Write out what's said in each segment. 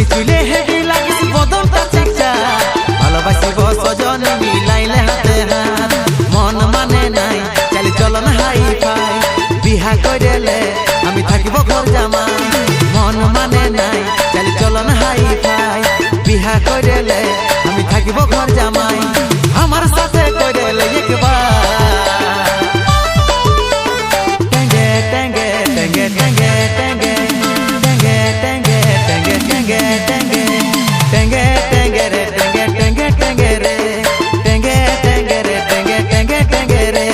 তুমি চুলে হেভি লাগিস বদনটা চিকচা ভালোবাসিব সজন মিলাইলে হাতে হাত মন মানে নাই চালি চলন হাই ফাই বিহা কইলে আমি থাকিব ঘর জামাই মন মানে নাই চালি চলন হাই ফাই বিহা কইলে আমি থাকিব ঘর জামাই আমার সাথে কইলে একবার টেঙ্গে টেঙ্গে টেঙ্গে টেঙ্গে টেঙ্গে টেঙ্গে টেঙ্গে টেঙ্গে টেঙ্গে টেঙ্গে টেঙ্গে রে টেঙ্গে টেঙ্গে টেঙ্গে রে টেঙ্গে টেঙ্গে রে টেঙ্গে টেঙ্গে টেঙ্গে রে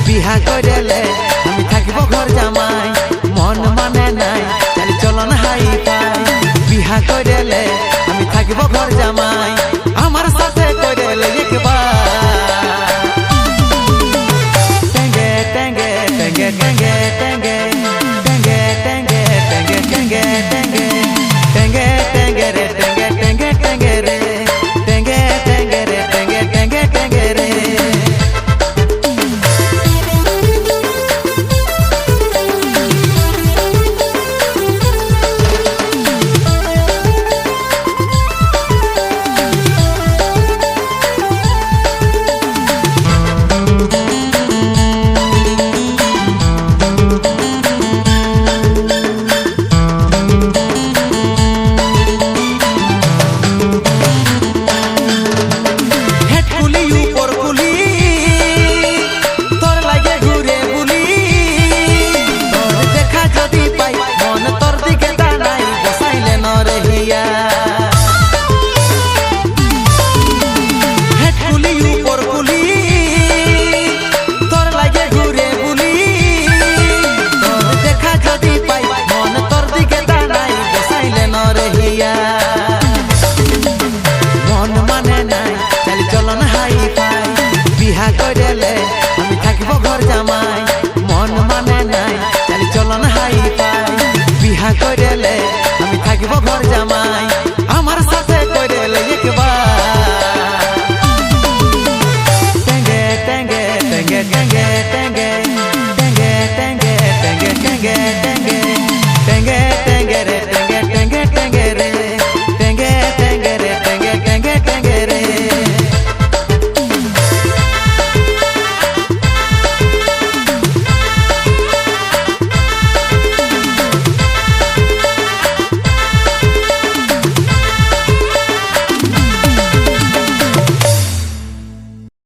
বিহা কইলে আমি থাকিব ঘর জামাই মন মানে নাই চালি চলন হাই ফাই বিহা কইলে